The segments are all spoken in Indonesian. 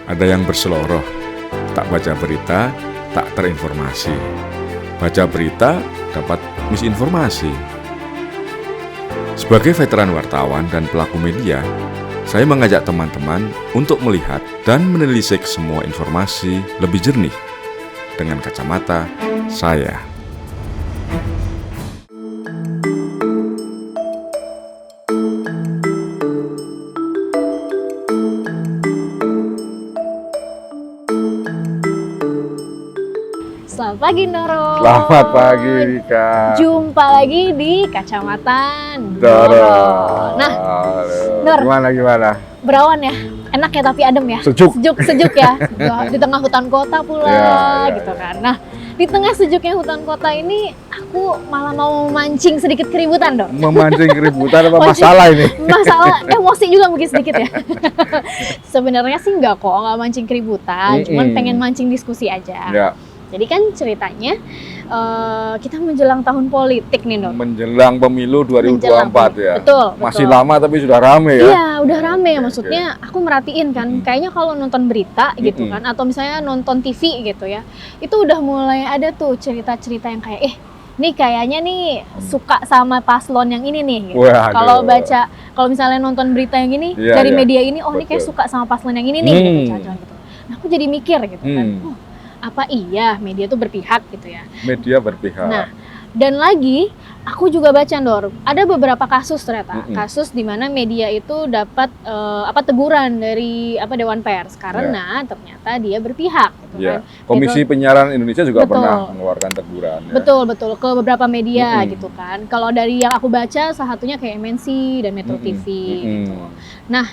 Ada yang berseloroh, tak baca berita, tak terinformasi. Baca berita, dapat misinformasi. Sebagai veteran wartawan dan pelaku media, saya mengajak teman-teman untuk melihat dan menelisik semua informasi lebih jernih dengan kacamata saya. Selamat pagi Ndoro. Selamat pagi Rika. Jumpa lagi di Kacamata Ndoro. Nah, Ndor, Gimana? berawan ya, enak ya tapi adem ya. Sejuk ya. Di tengah hutan kota pula, Ya. kan. Nah, di tengah sejuknya hutan kota ini, aku malah mau memancing sedikit keributan, Ndor. Memancing keributan apa Mancing- masalah ini? Masalah emosi juga mungkin sedikit ya. Sebenarnya sih nggak mancing keributan, cuman pengen mancing diskusi aja. Ya, Jadi kan ceritanya kita menjelang tahun politik nih, Ndor. menjelang pemilu 2024 ya. Betul. Masih lama tapi sudah rame ya. Iya, udah rame. Maksudnya aku merhatiin kan, kayaknya kalau nonton berita gitu kan, atau misalnya nonton TV gitu ya, itu udah mulai ada tuh cerita-cerita yang kayak, nih kayaknya nih suka sama paslon yang ini nih. Gitu. Waduh. Kalau misalnya nonton berita yang ini Iya, dari iya. media ini, ini kayak Betul. suka sama paslon yang ini nih, gitu, jangan-jangan gitu. Nah, aku jadi mikir gitu kan, apa iya media tuh berpihak gitu ya? Media berpihak. Nah, dan lagi aku juga baca, Ndor, ada beberapa kasus ternyata, kasus di mana media itu dapat teguran dari Dewan Pers karena ternyata dia berpihak gitu Ya. kan. Komisi Gitu. Penyiaran Indonesia juga Betul. pernah mengeluarkan teguran ya. Betul ke beberapa media gitu kan. Kalau dari yang aku baca salah satunya kayak MNC dan Metro TV gitu. Nah,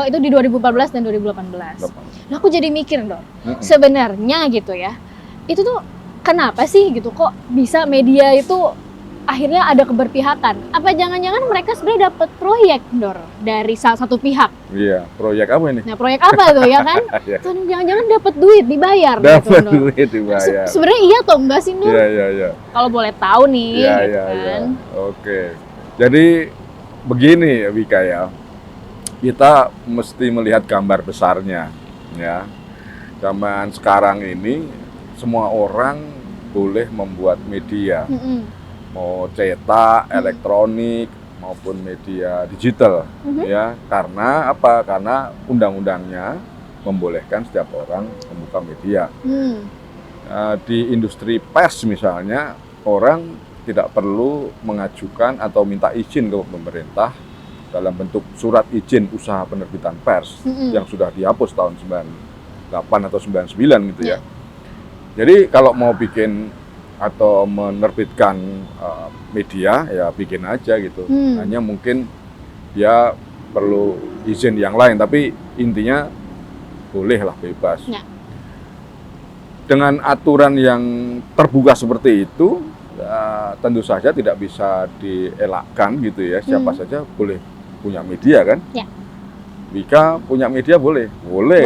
itu di 2014 dan 2018. Nah, aku jadi mikir, Ndor. Sebenarnya gitu ya. Itu tuh kenapa sih gitu kok bisa media itu akhirnya ada keberpihakan? Apa jangan-jangan mereka sebenarnya dapat proyek, Ndor, dari salah satu pihak? Iya, proyek apa ini? Nah, proyek apa tuh ya kan? Iya. Kan jangan-jangan dapat duit dibayar Dapat gitu, Ndor. duit dibayar. Sebenarnya iya atau enggak sih, Ndor? Iya. Kalau boleh tahu nih, gitu kan. Oke. Jadi begini ya Wika ya. Kita mesti melihat gambar besarnya ya. Zaman sekarang ini semua orang boleh membuat media. Mau cetak, elektronik maupun media digital ya. Karena apa? Karena undang-undangnya membolehkan setiap orang membuka media. Di industri pers misalnya, orang tidak perlu mengajukan atau minta izin ke pemerintah dalam bentuk surat izin usaha penerbitan pers yang sudah dihapus tahun 98 atau 99 gitu ya. Jadi kalau mau bikin atau menerbitkan media ya bikin aja gitu. Hanya mungkin dia perlu izin yang lain, tapi intinya bolehlah bebas. Ya. Dengan aturan yang terbuka seperti itu, tentu saja tidak bisa dielakkan gitu ya. Siapa saja boleh punya media kan? Ya. Wika punya media boleh? Boleh.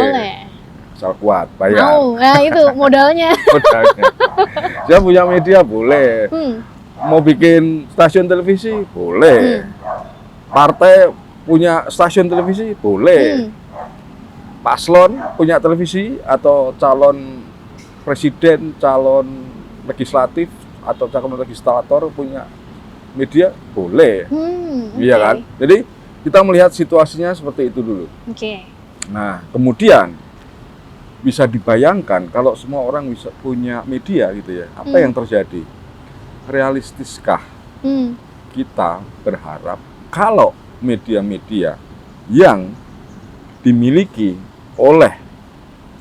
Asal kuat, bayar. Mau, nah itu modalnya. Modalnya. Dia punya media boleh. Mau bikin stasiun televisi boleh. Partai punya stasiun televisi boleh. Paslon punya televisi atau calon presiden, calon legislatif atau calon legislator punya media boleh. Iya kan? Jadi kita melihat situasinya seperti itu dulu. Nah, kemudian bisa dibayangkan kalau semua orang bisa punya media gitu ya. Apa yang terjadi? Realistiskah kita berharap kalau media-media yang dimiliki oleh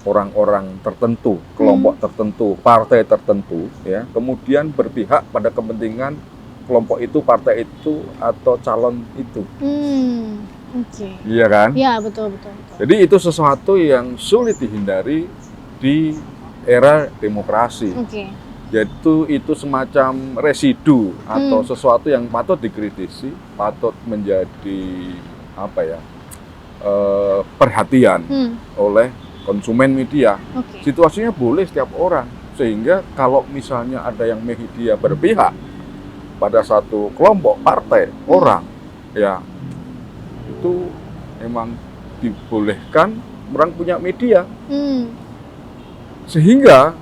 orang-orang tertentu, kelompok tertentu, partai tertentu ya, kemudian berpihak pada kepentingan kelompok itu, partai itu atau calon itu. Iya kan? Iya, betul. Jadi itu sesuatu yang sulit dihindari di era demokrasi. Yaitu itu semacam residu atau sesuatu yang patut dikritisi, patut menjadi perhatian oleh konsumen media. Situasinya boleh setiap orang, sehingga kalau misalnya ada yang media berpihak pada satu kelompok, partai, orang, ya itu memang dibolehkan orang punya media. Hmm. Sehingga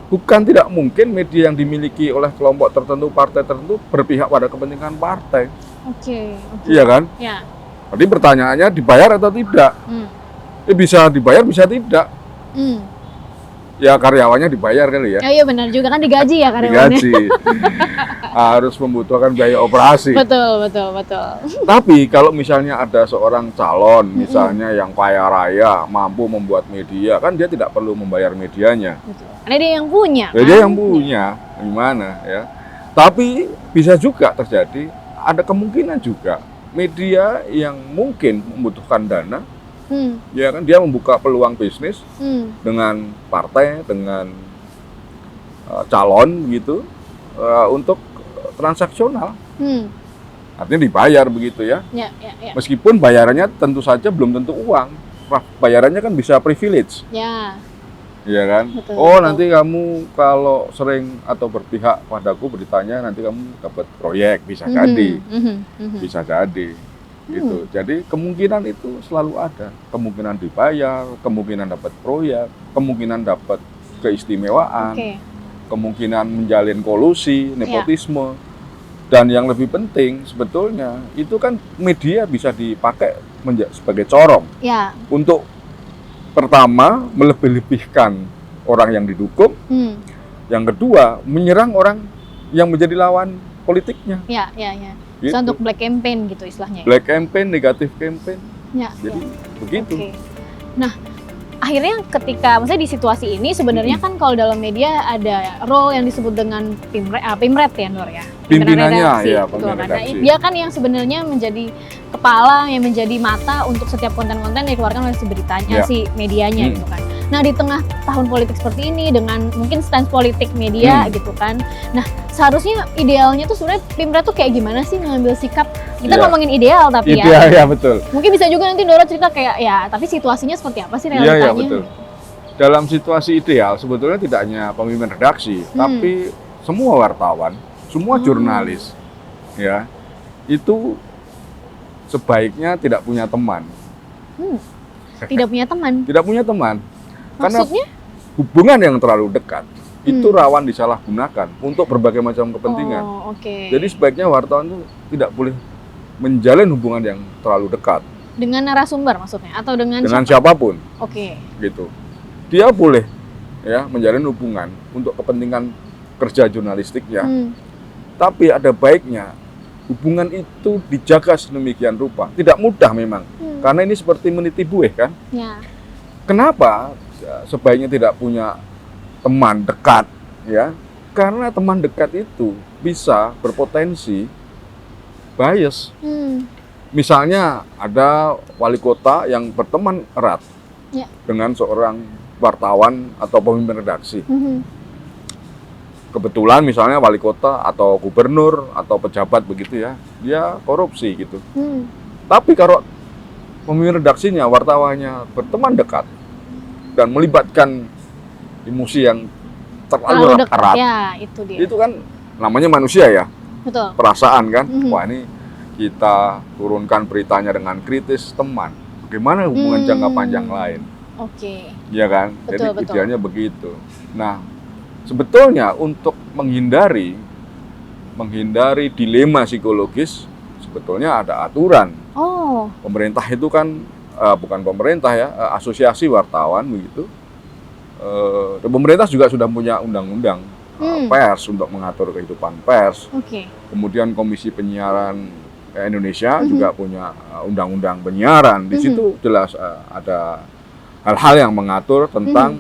bukan tidak mungkin media yang dimiliki oleh kelompok tertentu, partai tertentu berpihak pada kepentingan partai. Oke. Iya kan? Ya. Jadi pertanyaannya dibayar atau tidak? Hmm. Bisa dibayar, bisa tidak. Hmm. Ya karyawannya dibayar kali ya. Oh, iya benar juga kan digaji ya karyawannya. Digaji. Harus membutuhkan biaya operasi. Betul. Tapi kalau misalnya ada seorang calon, misalnya yang kaya raya, mampu membuat media, kan dia tidak perlu membayar medianya. Betul. Karena dia yang punya. Ya, dia yang punya, gimana ya? Tapi bisa juga terjadi, ada kemungkinan juga media yang mungkin membutuhkan dana, ya kan dia membuka peluang bisnis dengan partai, dengan calon gitu, untuk transaksional. Artinya dibayar begitu ya. Ya. Meskipun bayarannya tentu saja belum tentu uang, bayarannya kan bisa privilege. Ya. Iya kan? Betul, betul. betul. Nanti kamu kalau sering atau berpihak padaku beritanya nanti kamu dapat proyek, bisa jadi. Bisa jadi. Gitu. Jadi kemungkinan itu selalu ada. Kemungkinan dibayar, kemungkinan dapat proyek, kemungkinan dapat keistimewaan, kemungkinan menjalin kolusi, nepotisme. Dan yang lebih penting sebetulnya itu kan media bisa dipakai sebagai corong. Ya. Untuk pertama, melebih-lebihkan orang yang didukung. Yang kedua, menyerang orang yang menjadi lawan politiknya. Ya. Gitu. So, untuk black campaign gitu istilahnya. Black campaign, negatif campaign. Ya. Jadi begitu. Nah, akhirnya ketika, maksudnya di situasi ini sebenarnya kan kalau dalam media ada role yang disebut dengan pimret ya, Nur ya. Pimpinannya, ya, pimpinan redaksi. Dia kan yang sebenarnya menjadi kepala, yang menjadi mata untuk setiap konten-konten yang dikeluarkan oleh si beritanya, si medianya gitu kan. Nah, di tengah tahun politik seperti ini dengan mungkin stance politik media gitu kan. Nah, seharusnya idealnya tuh sebenarnya pimret tuh kayak gimana sih ngambil sikap? Kita ngomongin ideal tapi ideal, ya betul. Mungkin bisa juga nanti Doro cerita kayak ya, tapi situasinya seperti apa sih realitanya? Iya, betul. Dalam situasi ideal sebetulnya tidak hanya pemimpin redaksi, tapi semua wartawan, semua jurnalis, ya itu sebaiknya tidak punya teman. Tidak punya teman? Tidak punya teman. Maksudnya? Karena hubungan yang terlalu dekat itu rawan disalahgunakan untuk berbagai macam kepentingan. Jadi sebaiknya wartawan itu tidak boleh menjalin hubungan yang terlalu dekat. Dengan narasumber maksudnya? Atau dengan siapapun. Gitu. Dia boleh ya menjalin hubungan untuk kepentingan kerja jurnalistiknya. Tapi ada baiknya hubungan itu dijaga sedemikian rupa. Tidak mudah memang. Karena ini seperti meniti buih kan. Ya. Kenapa sebaiknya tidak punya teman dekat ya? Karena teman dekat itu bisa berpotensi bias. Misalnya ada wali kota yang berteman erat dengan seorang wartawan atau pemimpin redaksi. Kebetulan misalnya wali kota atau gubernur atau pejabat begitu ya, dia korupsi gitu. Tapi kalau pemimpin redaksinya, wartawannya berteman dekat dan melibatkan emosi yang terlalu erat, itu dia. Itu kan namanya manusia ya. Betul. Perasaan kan. Wah, ini kita turunkan beritanya dengan kritis, teman. Bagaimana hubungan jangka panjang lain? Iya kan? Betul, jadi idealnya begitu. Nah, sebetulnya untuk menghindari dilema psikologis, sebetulnya ada aturan. Pemerintah itu kan bukan pemerintah ya, asosiasi wartawan begitu. Dan pemerintah juga sudah punya undang-undang pers untuk mengatur kehidupan pers. Kemudian Komisi Penyiaran Indonesia juga punya undang-undang penyiaran. Di situ jelas ada hal-hal yang mengatur tentang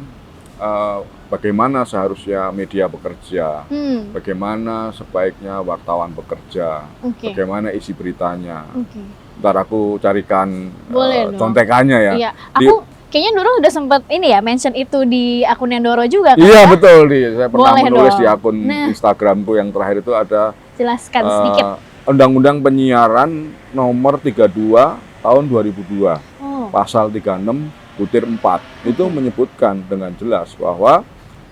bagaimana seharusnya media bekerja, bagaimana sebaiknya wartawan bekerja, bagaimana isi beritanya. Ntar aku carikan contekannya ya. Iya, aku kayaknya Doro udah sempat ini ya mention itu di akunnya Doro juga kan? Iya betul, saya pernah menulis di akun Instagramku yang terakhir itu ada. Jelaskan sedikit. Undang-Undang Penyiaran nomor 32 tahun 2002, pasal 36/4 itu menyebutkan dengan jelas bahwa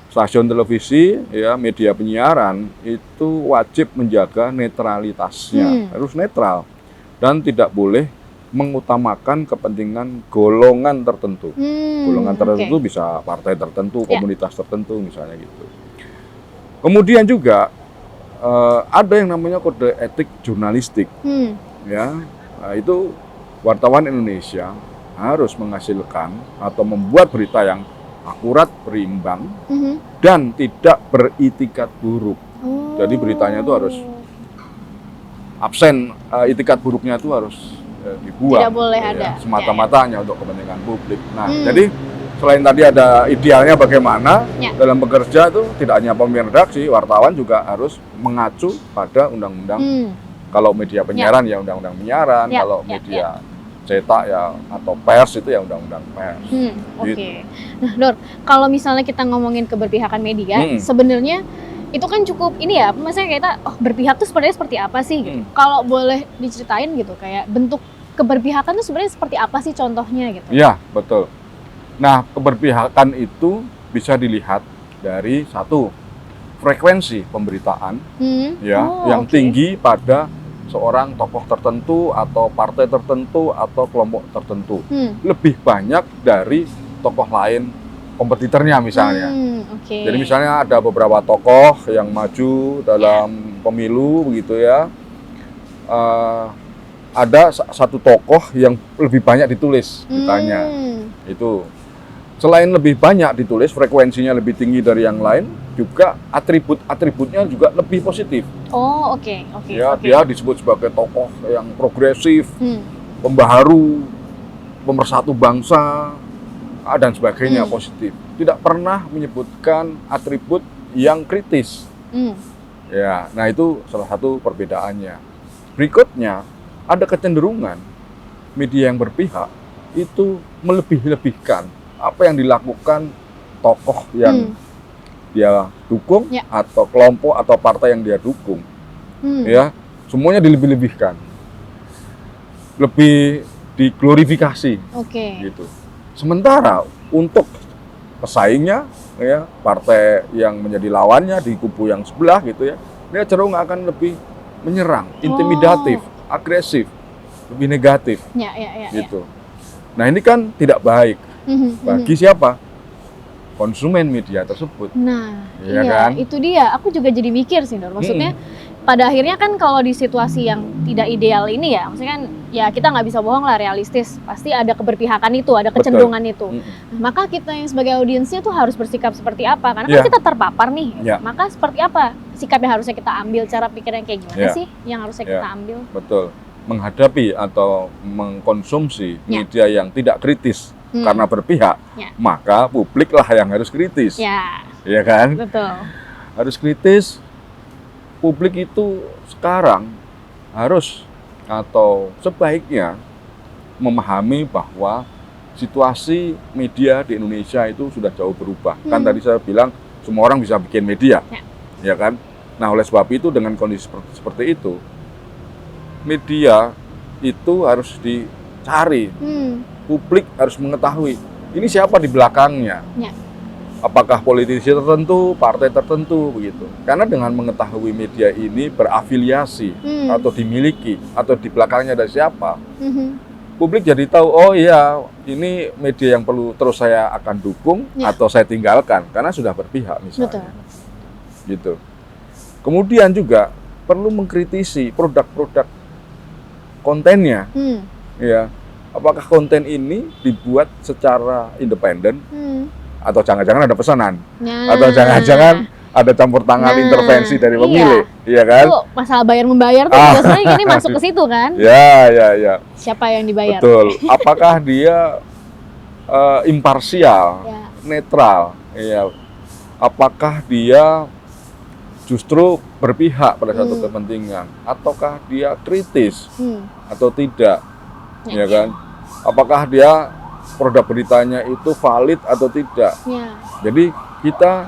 stasiun televisi, ya media penyiaran itu wajib menjaga netralitasnya, harus netral dan tidak boleh mengutamakan kepentingan golongan tertentu. Golongan tertentu oke. bisa partai tertentu, Ya. komunitas tertentu misalnya gitu. Kemudian juga ada yang namanya kode etik jurnalistik, ya. Nah, itu wartawan Indonesia harus menghasilkan atau membuat berita yang akurat, berimbang, dan tidak beritikat buruk. Oh. Jadi beritanya itu harus absen, itikat buruknya itu harus dibuang. Tidak boleh ya, ada. semata-mata hanya untuk kepentingan publik. Nah, jadi selain tadi ada idealnya bagaimana dalam bekerja itu tidak hanya pemimpin redaksi, wartawan juga harus mengacu pada undang-undang. Kalau media penyiaran ya undang-undang penyiaran, kalau media cetak ya atau pers itu ya undang-undang pers. Oke. Gitu. Nah, Dor, kalau misalnya kita ngomongin keberpihakan media, sebenarnya itu kan cukup ini ya, maksudnya kita berpihak tuh sebenarnya seperti apa sih gitu. Kalau boleh diceritain gitu, kayak bentuk keberpihakan tuh sebenarnya seperti apa sih contohnya gitu. Iya, betul. Nah, keberpihakan itu bisa dilihat dari satu, frekuensi pemberitaan yang tinggi pada seorang tokoh tertentu atau partai tertentu atau kelompok tertentu. Lebih banyak dari tokoh lain kompetitornya misalnya. Jadi misalnya ada beberapa tokoh yang maju dalam pemilu begitu ya. Ada satu tokoh yang lebih banyak ditulis beritanya. Itu. Selain lebih banyak ditulis, frekuensinya lebih tinggi dari yang lain, juga atribut-atributnya juga lebih positif. Oh, oke. Ya, dia disebut sebagai tokoh yang progresif, pembaharu, pemersatu bangsa, dan sebagainya positif. Tidak pernah menyebutkan atribut yang kritis. Ya, nah itu salah satu perbedaannya. Berikutnya, ada kecenderungan media yang berpihak itu melebih-lebihkan apa yang dilakukan tokoh yang dia dukung atau kelompok atau partai yang dia dukung. Ya, semuanya dilebih-lebihkan. Lebih diglorifikasi. Gitu. Sementara untuk pesaingnya ya, partai yang menjadi lawannya di kubu yang sebelah gitu ya, dia cenderung akan lebih menyerang, intimidatif, agresif, lebih negatif. Gitu. Nah, ini kan tidak baik. Bagi siapa? Konsumen media tersebut. Nah, ya kan? Itu dia. Aku juga jadi mikir sih, Dor. Maksudnya pada akhirnya kan kalau di situasi yang tidak ideal ini ya, maksudnya kan ya kita nggak bisa bohong lah, realistis. Pasti ada keberpihakan itu, ada kecenderungan itu. Nah, maka kita yang sebagai audiensnya tuh harus bersikap seperti apa? Karena kan kita terpapar nih. Maka seperti apa sikap yang harusnya kita ambil, cara pikirnya kayak gimana sih yang harusnya kita ambil? Betul. Menghadapi atau mengkonsumsi media yang tidak kritis karena berpihak, maka publiklah yang harus kritis. Ya kan? Betul. Harus kritis. Publik itu sekarang harus atau sebaiknya memahami bahwa situasi media di Indonesia itu sudah jauh berubah. Kan tadi saya bilang semua orang bisa bikin media, ya kan? Nah, oleh sebab itu dengan kondisi seperti itu, media itu harus dicari. Publik harus mengetahui ini siapa di belakangnya. Apakah politisi tertentu, partai tertentu begitu. Karena dengan mengetahui media ini berafiliasi atau dimiliki atau di belakangnya ada siapa, publik jadi tahu, oh iya, ini media yang perlu terus saya akan dukung atau saya tinggalkan karena sudah berpihak misalnya. Gitu. Kemudian juga perlu mengkritisi produk-produk kontennya. Ya. Apakah konten ini dibuat secara independen atau jangan-jangan ada pesanan, atau jangan-jangan ada campur tangan intervensi dari pemilik, iya kan? Itu masalah bayar membayar tuh biasanya gini masuk ke situ kan? Ya. Siapa yang dibayar? Betul. Apakah dia imparsial, netral, ya? Apakah dia justru berpihak pada satu kepentingan, ataukah dia kritis atau tidak, ya kan? Apakah dia produk beritanya itu valid atau tidak? Jadi kita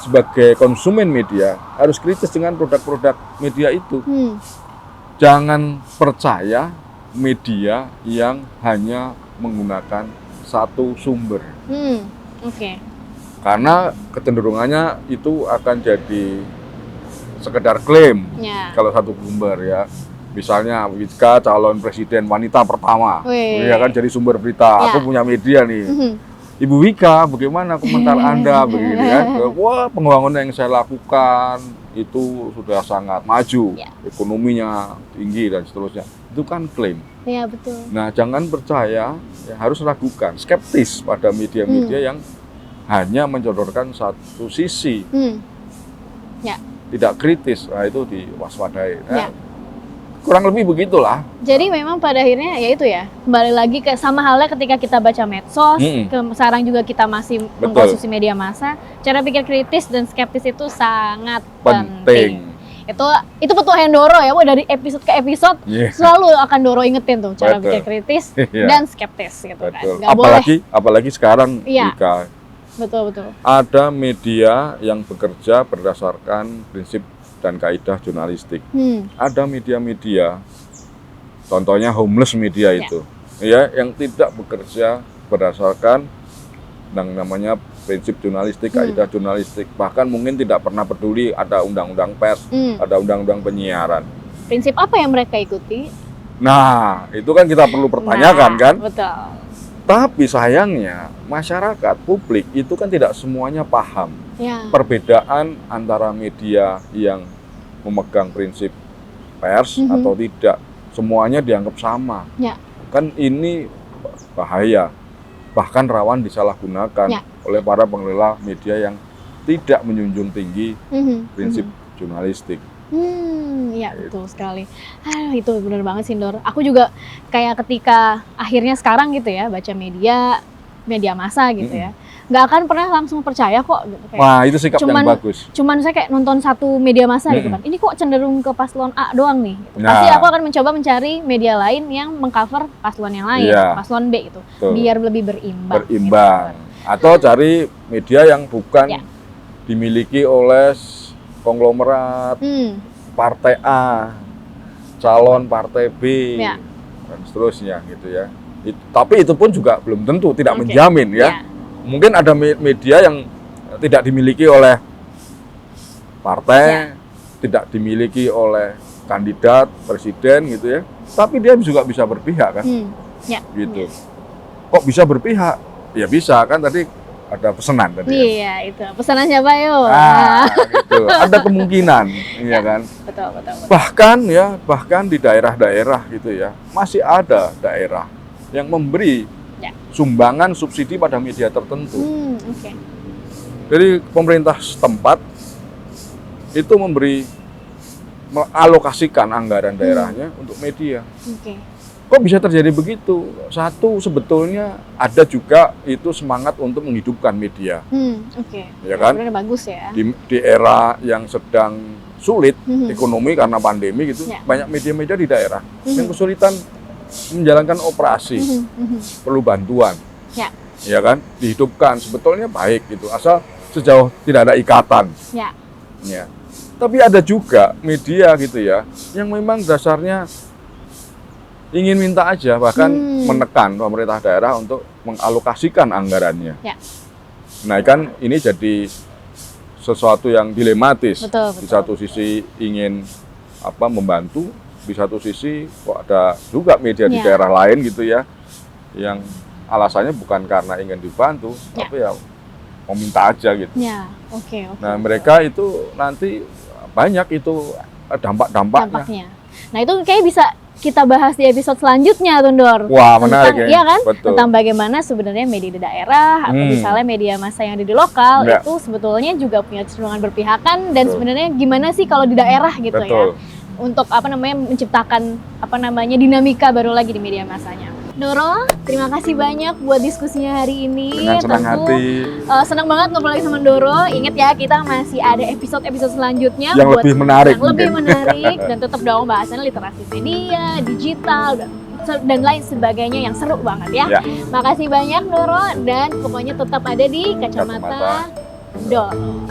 sebagai konsumen media harus kritis dengan produk-produk media itu. Jangan percaya media yang hanya menggunakan satu sumber. Karena kecenderungannya itu akan jadi sekedar klaim kalau satu sumber ya. Misalnya Wika calon presiden wanita pertama, Wih. ya kan jadi sumber berita. Ya. Aku punya media nih. Ibu Wika, bagaimana komentar Anda begini kan? Wah, pembangunan yang saya lakukan itu sudah sangat maju, Ya. ekonominya tinggi dan seterusnya. Itu kan klaim. Iya, betul. Nah, jangan percaya, ya harus ragukan, skeptis pada media-media yang hanya mencodorkan satu sisi, Ya. tidak kritis. Nah, itu diwaspadai. Nah, Ya. kurang lebih begitulah. Jadi memang pada akhirnya ya itu ya, kembali lagi ke sama halnya ketika kita baca medsos, sekarang juga kita masih mengkonsumsi media massa, cara pikir kritis dan skeptis itu sangat penting. Itu petuahan Doro ya, dari episode ke episode selalu akan Doro ingetin tuh cara pikir kritis dan skeptis gitu kan. Nggak apalagi sekarang Wika. Betul. Ada media yang bekerja berdasarkan prinsip dan kaidah jurnalistik. Ada media-media, contohnya homeless media itu, ya, yang tidak bekerja berdasarkan yang namanya prinsip jurnalistik, kaidah jurnalistik, bahkan mungkin tidak pernah peduli ada undang-undang pers, ada undang-undang penyiaran. Prinsip apa yang mereka ikuti? Nah, itu kan kita perlu pertanyakan kan? Betul. Tapi sayangnya masyarakat, publik itu kan tidak semuanya paham perbedaan antara media yang memegang prinsip pers atau tidak. Semuanya dianggap sama. Kan ini bahaya, bahkan rawan disalahgunakan oleh para pengelola media yang tidak menjunjung tinggi prinsip jurnalistik. Iya, betul sekali. Itu benar banget sih, Dor. Aku juga kayak ketika akhirnya sekarang gitu ya, baca media massa gitu ya, nggak akan pernah langsung percaya kok. Gitu. Kayak, wah, itu sikap yang bagus. Cuman saya kayak nonton satu media massa gitu kan, ini kok cenderung ke paslon A doang nih. Gitu. Pasti aku akan mencoba mencari media lain yang mengcover paslon yang lain, paslon B gitu, biar lebih berimbang. Gitu. Atau cari media yang bukan dimiliki oleh konglomerat, partai A, calon partai B, dan seterusnya gitu ya. Tapi itu pun juga belum tentu, tidak menjamin ya. Mungkin ada media yang tidak dimiliki oleh partai, tidak dimiliki oleh kandidat presiden gitu ya. Tapi dia juga bisa berpihak kan, gitu. Kok bisa berpihak? Ya bisa kan, tadi ada pesanan tadi. Iya, itu. Pesanan siapa yuk? Gitu. Ada kemungkinan, iya kan? Betul. Bahkan di daerah-daerah gitu ya, masih ada daerah yang memberi sumbangan subsidi pada media tertentu. Jadi pemerintah setempat itu mengalokasikan anggaran daerahnya untuk media. Kok bisa terjadi begitu? Satu, sebetulnya ada juga itu semangat untuk menghidupkan media. Ya kan? Bagus ya. Di era yang sedang sulit ekonomi karena pandemi gitu, banyak media-media di daerah yang kesulitan menjalankan operasi, perlu bantuan. Ya kan? Dihidupkan, sebetulnya baik gitu, asal sejauh tidak ada ikatan. Ya. Tapi ada juga media gitu ya, yang memang dasarnya ingin minta aja, bahkan menekan pemerintah daerah untuk mengalokasikan anggarannya. Nah kan ini jadi sesuatu yang dilematis. Di satu sisi ingin membantu, di satu sisi kok ada juga media di daerah lain gitu ya, yang alasannya bukan karena ingin dibantu, tapi ya mau minta aja gitu. Nah mereka itu nanti banyak itu dampaknya. Nah itu kayak bisa kita bahas di episode selanjutnya, Tundor. Wah, menarik ya. Iya kan? Betul. Tentang bagaimana sebenarnya media di daerah atau misalnya media massa yang ada di lokal itu sebetulnya juga punya kecenderungan berpihakan dan sebenarnya gimana sih kalau di daerah gitu ya. Untuk menciptakan dinamika baru lagi di media massanya. Doro, terima kasih banyak buat diskusinya hari ini. Dengan senang hati. Senang banget ngobrol lagi sama Doro. Ingat ya, kita masih ada episode-episode selanjutnya yang lebih menarik. Dan tetap dong bahasannya literasi media, digital, dan lain sebagainya yang seru banget ya. Makasih banyak Doro, dan pokoknya tetap ada di Kacamata Doro.